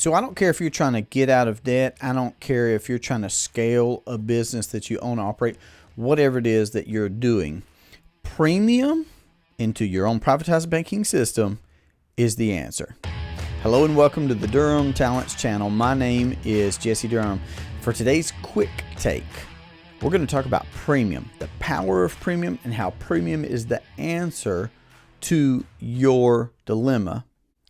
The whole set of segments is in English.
So I don't care if you're trying to get out of debt. I don't care if you're trying to scale a business that you own and operate, whatever it is that you're doing. Premium into your own privatized banking system is the answer. Hello and welcome to the Durham Talents channel. My name is Jesse Durham. For today's quick take, we're going to talk about premium, the power of premium, and how premium is the answer to your dilemma.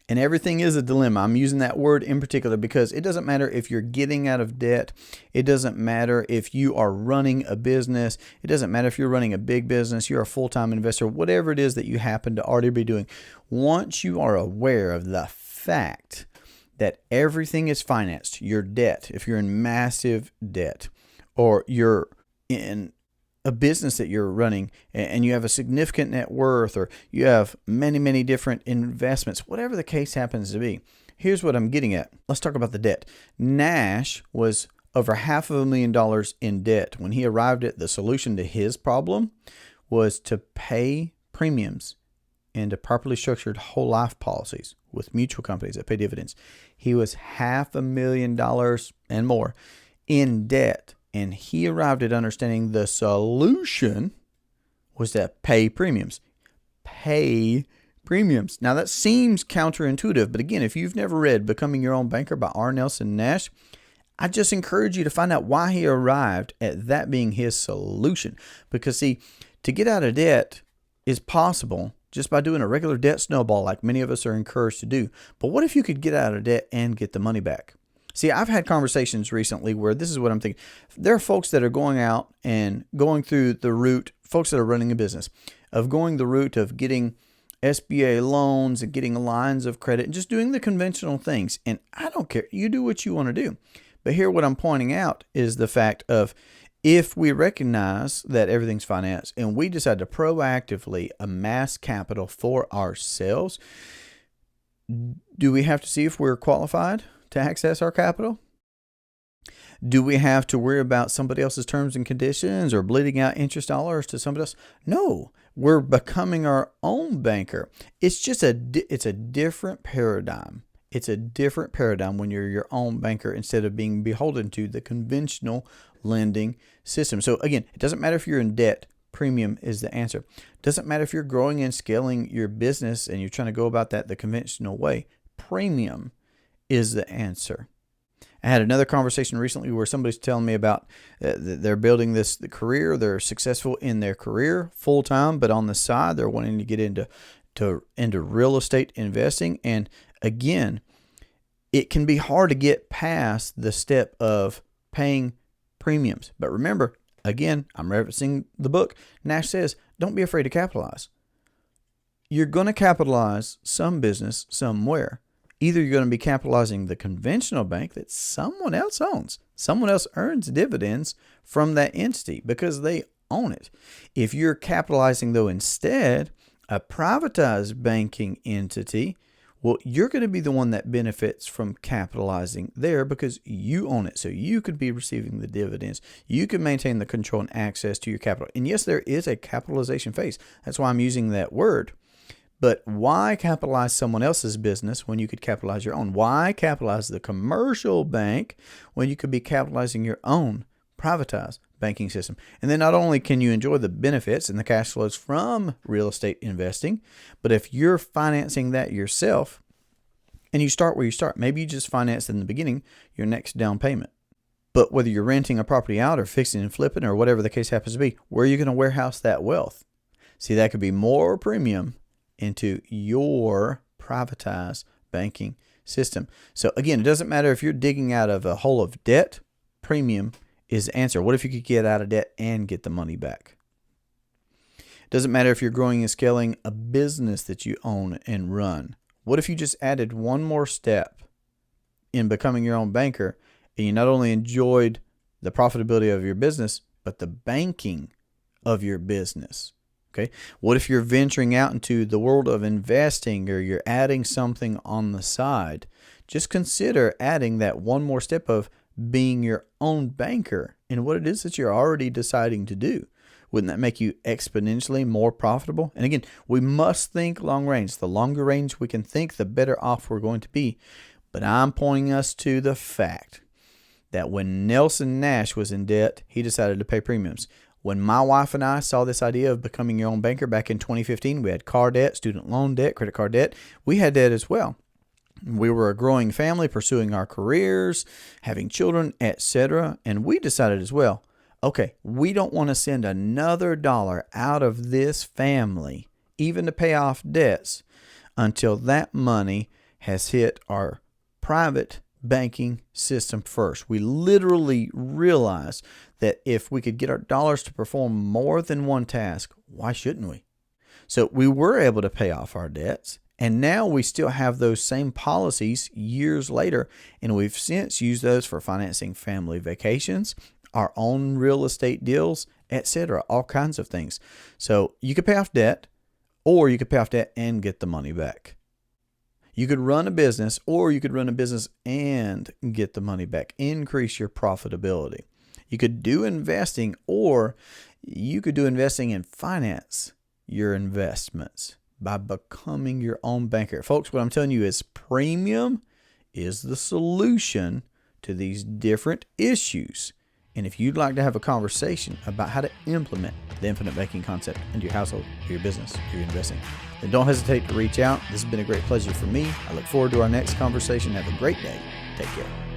And everything is a dilemma. I'm using that word in particular because it doesn't matter if you're getting out of debt. It doesn't matter if you are running a business. It doesn't matter if you're running a big business, you're a full-time investor, whatever it is that you happen to already be doing. Once you are aware of the fact that everything is financed, your debt, if you're in massive debt, or you're in a business that you're running and you have a significant net worth, or you have many different investments, whatever the case happens to be. Here's what I'm getting at. Let's talk about the debt. Nash was over $500,000 in debt. When he arrived at the solution to his problem was to pay premiums into properly structured whole life policies with mutual companies that pay dividends. He was $500,000 and more in debt. And he arrived at understanding the solution was to pay premiums. Pay premiums. Now that seems counterintuitive, but again, if you've never read Becoming Your Own Banker by R. Nelson Nash, I just encourage you to find out why he arrived at that being his solution. Because see, to get out of debt is possible just by doing a regular debt snowball like many of us are encouraged to do. But what if you could get out of debt and get the money back? See, I've had conversations recently where this is what I'm thinking. There are folks that are going out and going through the route, folks that are running a business, of going the route of getting SBA loans and getting lines of credit and just doing the conventional things. And I don't care. You do what you want to do. But here what I'm pointing out is the fact of if we recognize that everything's financed and we decide to proactively amass capital for ourselves, do we have to see if we're qualified to access our capital? Do we have to worry about somebody else's terms and conditions or bleeding out interest dollars to somebody else? No, we're becoming our own banker. It's just a different paradigm. It's a different paradigm when you're your own banker instead of being beholden to the conventional lending system. So again, it doesn't matter if you're in debt. Premium is the answer. It doesn't matter if you're growing and scaling your business and you're trying to go about that the conventional way. Premium is the answer. I had another conversation recently where somebody's telling me about they're building the career. They're successful in their career full time, but on the side they're wanting to get into real estate investing. And again, it can be hard to get past the step of paying premiums. But remember, again, I'm referencing the book. Nash says, don't be afraid to capitalize. You're going to capitalize some business somewhere. Either you're going to be capitalizing the conventional bank that someone else owns. Someone else earns dividends from that entity because they own it. If you're capitalizing, though, instead, a privatized banking entity, well, you're going to be the one that benefits from capitalizing there because you own it. So you could be receiving the dividends. You can maintain the control and access to your capital. And yes, there is a capitalization phase. That's why I'm using that word. But why capitalize someone else's business when you could capitalize your own? Why capitalize the commercial bank when you could be capitalizing your own privatized banking system? And then not only can you enjoy the benefits and the cash flows from real estate investing, but if you're financing that yourself and you start where you start, maybe you just finance in the beginning your next down payment. But whether you're renting a property out or fixing and flipping or whatever the case happens to be, where are you going to warehouse that wealth? See, that could be more premium into your privatized banking system. So again, it doesn't matter if you're digging out of a hole of debt, premium is the answer. What if you could get out of debt and get the money back? It doesn't matter if you're growing and scaling a business that you own and run. What if you just added one more step in becoming your own banker and you not only enjoyed the profitability of your business, but the banking of your business? Okay. What if you're venturing out into the world of investing or you're adding something on the side? Just consider adding that one more step of being your own banker in what it is that you're already deciding to do. Wouldn't that make you exponentially more profitable? And again, we must think long range. The longer range we can think, the better off we're going to be. But I'm pointing us to the fact that when Nelson Nash was in debt, he decided to pay premiums. When my wife and I saw this idea of becoming your own banker back in 2015, we had car debt, student loan debt, credit card debt. We had debt as well. We were a growing family, pursuing our careers, having children, etc. And we decided as well, okay, we don't want to send another dollar out of this family, even to pay off debts, until that money has hit our private banking system first. We literally realized that if we could get our dollars to perform more than one task, why shouldn't we? So we were able to pay off our debts. And now we still have those same policies years later, and we've since used those for financing family vacations, our own real estate deals, etc., all kinds of things. So you could pay off debt, or you could pay off debt and get the money back. You could run a business, or you could run a business and get the money back, increase your profitability. You could do investing, or you could do investing and finance your investments by becoming your own banker. Folks, what I'm telling you is premium is the solution to these different issues. And if you'd like to have a conversation about how to implement the infinite banking concept into your household, or your business, or your investing, then don't hesitate to reach out. This has been a great pleasure for me. I look forward to our next conversation. Have a great day. Take care.